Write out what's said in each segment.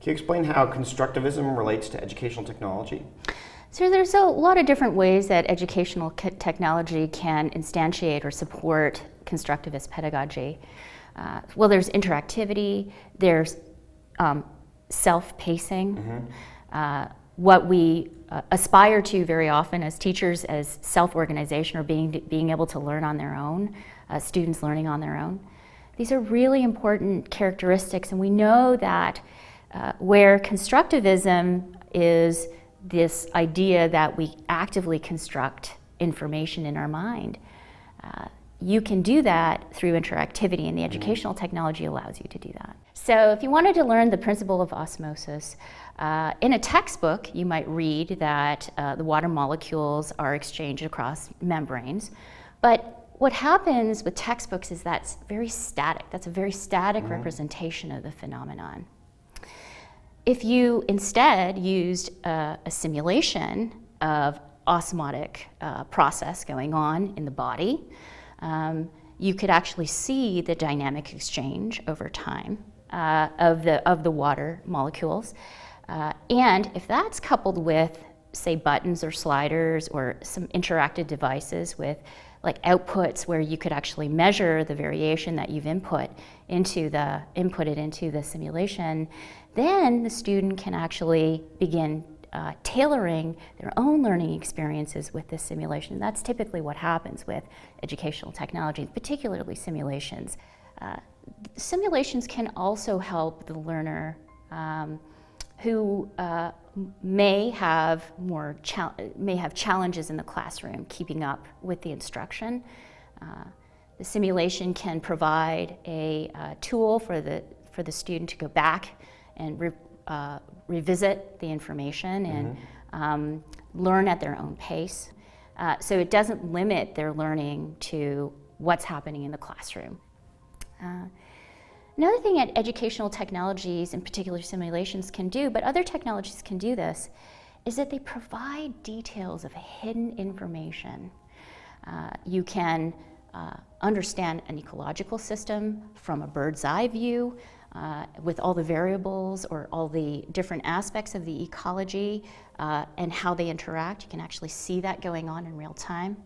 Can you explain how constructivism relates to educational technology? So there's a lot of different ways that educational technology can instantiate or support constructivist pedagogy. Well, there's interactivity, there's self-pacing. What we aspire to very often as teachers as self-organization or being able to learn on their own, students learning on their own. These are really important characteristics, and we know that where constructivism is this idea that we actively construct information in our mind, you can do that through interactivity, and the educational technology allows you to do that. So if you wanted to learn the principle of osmosis, in a textbook you might read that the water molecules are exchanged across membranes, but what happens with textbooks is that's very static. That's a very static representation of the phenomenon. If you instead used a simulation of osmotic process going on in the body, you could actually see the dynamic exchange over time of the water molecules. And if that's coupled with, say, buttons or sliders or some interactive devices with like outputs where you could actually measure the variation that you've inputted into the simulation, then the student can actually begin tailoring their own learning experiences with this simulation. That's typically what happens with educational technology, particularly simulations. Simulations can also help the learner who may have challenges in the classroom keeping up with the instruction. The simulation can provide a tool for the student to go back and revisit the information and learn at their own pace. So it doesn't limit their learning to what's happening in the classroom. Another thing that educational technologies, in particular simulations, can do, but other technologies can do this, is that they provide details of hidden information. You can understand an ecological system from a bird's eye view with all the variables or all the different aspects of the ecology and how they interact. You can actually see that going on in real time.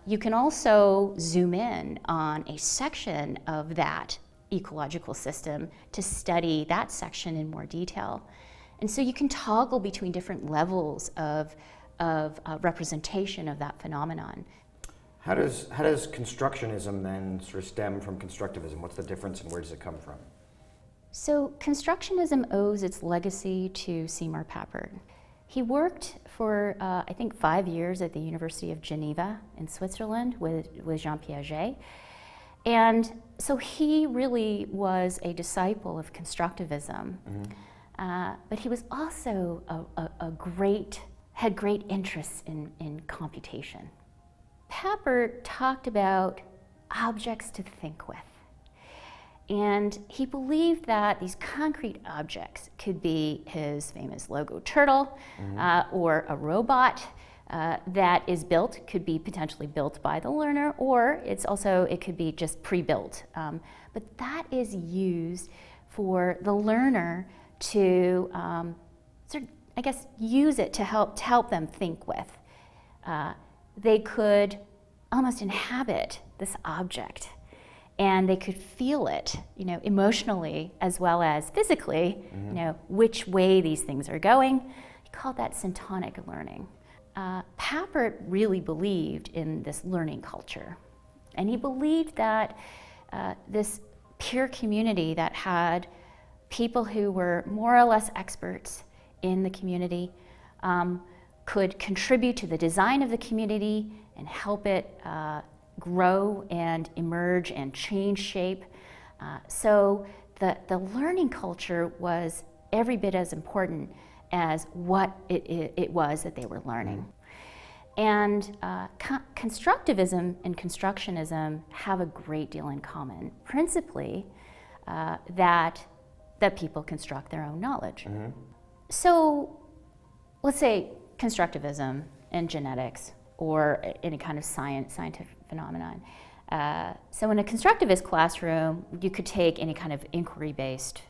You can also zoom in on a section of that ecological system to study that section in more detail. And so you can toggle between different levels of representation of that phenomenon. How does constructionism then sort of stem from constructivism? What's the difference and where does it come from? So constructionism owes its legacy to Seymour Papert. He worked for, I think, 5 years at the University of Geneva in Switzerland with Jean Piaget. And so he really was a disciple of constructivism. But he was also had great interests in computation. Papert talked about objects to think with. And he believed that these concrete objects could be his famous Logo turtle or a robot that is built, could be potentially built by the learner, or it could be just pre-built. But that is used for the learner to use it to help them think with. They could almost inhabit this object, and they could feel it, emotionally as well as physically, which way these things are going. He called that syntonic learning. Papert really believed in this learning culture, and he believed that this peer community that had people who were more or less experts in the community could contribute to the design of the community and help it grow and emerge and change shape. So the learning culture was every bit as important as what it was that they were learning. And constructivism and constructionism have a great deal in common, principally that people construct their own knowledge. So let's say constructivism and genetics or any kind of scientific phenomenon. So in a constructivist classroom, you could take any kind of inquiry-based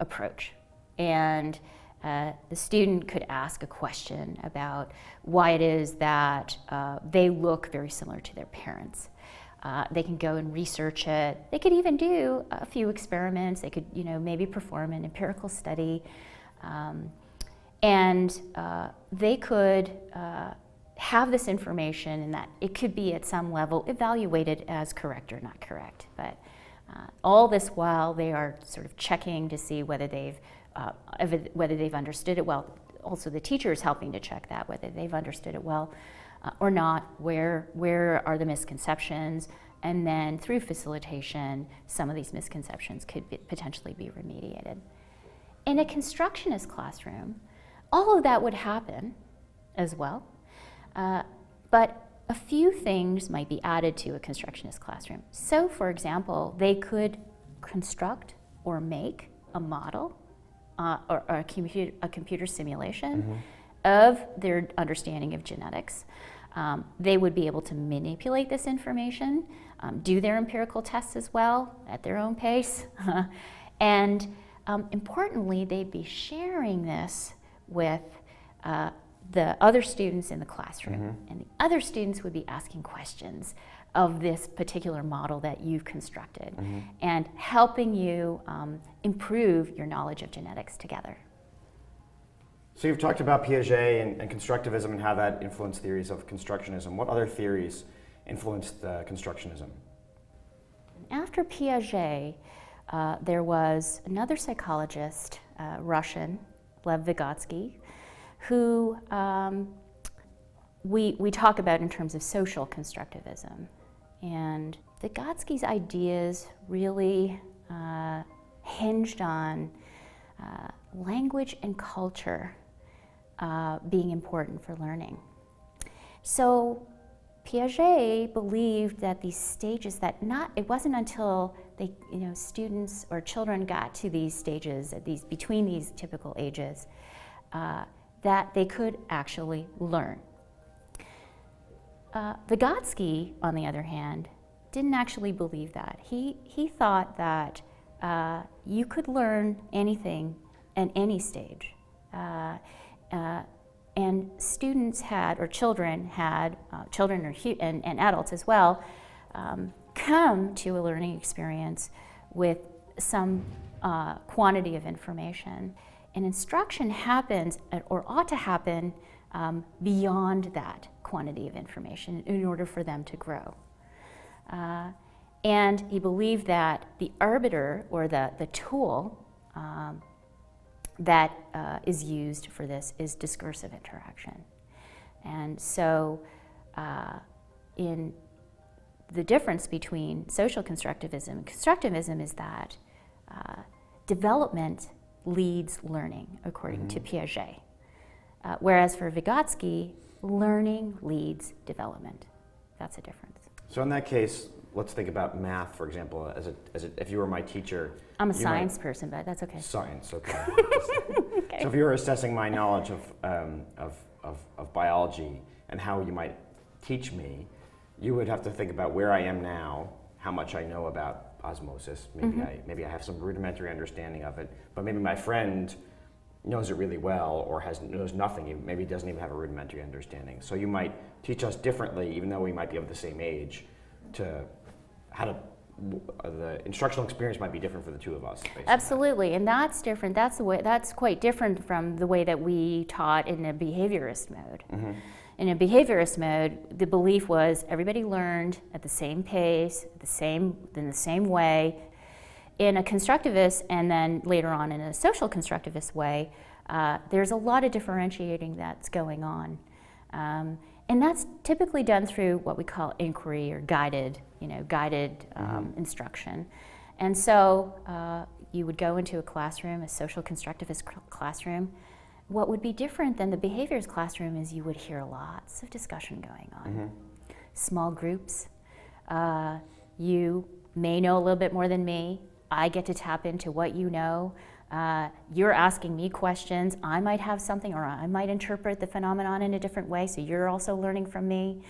approach. And the student could ask a question about why it is that they look very similar to their parents. They can go and research it. They could even do a few experiments. They could, maybe perform an empirical study. And they could have this information, and that it could be at some level evaluated as correct or not correct. But all this while they are sort of checking to see whether they've understood it well. Also, the teacher is helping to check that, whether they've understood it well or not, where are the misconceptions, and then through facilitation, some of these misconceptions could potentially be remediated. In a constructionist classroom, all of that would happen as well, but a few things might be added to a constructionist classroom. So, for example, they could construct or make a model or a computer simulation of their understanding of genetics. They would be able to manipulate this information, do their empirical tests as well at their own pace, and importantly, they'd be sharing this with the other students in the classroom, and the other students would be asking questions of this particular model that you've constructed, and helping you improve your knowledge of genetics together. So you've talked about Piaget and constructivism and how that influenced theories of constructionism. What other theories influenced constructionism? After Piaget, there was another psychologist, Russian, Lev Vygotsky, who we talk about in terms of social constructivism. And Vygotsky's ideas really hinged on language and culture being important for learning. So Piaget believed that these stages, it wasn't until students or children got to these stages, between these typical ages, that they could actually learn. Vygotsky, on the other hand, didn't actually believe that. He thought that you could learn anything at any stage. And students had, or children had, and adults as well, come to a learning experience with some quantity of information. And instruction happens, or ought to happen, beyond that quantity of information in order for them to grow. And he believed that the arbiter, or the tool that is used for this, is discursive interaction. And so in the difference between social constructivism and constructivism is that development leads learning, according to Piaget. Whereas for Vygotsky, learning leads development. That's a difference. So in that case, let's think about math, for example. If you were my teacher, I'm a science person, but that's okay. Science, okay. Okay. So if you were assessing my knowledge of biology and how you might teach me, you would have to think about where I am now, how much I know about osmosis. Maybe I have some rudimentary understanding of it, but maybe my friend knows it really well, or knows nothing. Maybe doesn't even have a rudimentary understanding. So you might teach us differently, even though we might be of the same age, to how to. The instructional experience might be different for the two of us. Absolutely, and that's different. That's quite different from the way that we taught in a behaviorist mode. In a behaviorist mode, the belief was everybody learned at the same pace, in the same way. In a constructivist, and then later on in a social constructivist way, there's a lot of differentiating that's going on. And that's typically done through what we call inquiry or guided instruction. And so you would go into a classroom, a social constructivist classroom. What would be different than the behaviors classroom is you would hear lots of discussion going on. Small groups. You may know a little bit more than me. I get to tap into what you know. You're asking me questions. I might have something, or I might interpret the phenomenon in a different way, so you're also learning from me.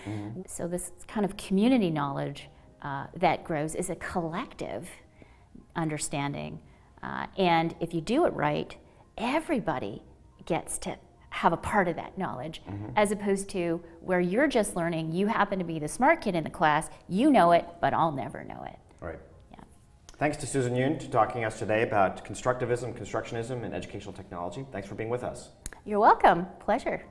So this kind of community knowledge that grows is a collective understanding And if you do it right, everybody gets to have a part of that knowledge, as opposed to where you're just learning, you happen to be the smart kid in the class, you know it, but I'll never know it. Right. Yeah. Thanks to Susan Yoon for talking to us today about constructivism, constructionism, and educational technology. Thanks for being with us. You're welcome. Pleasure.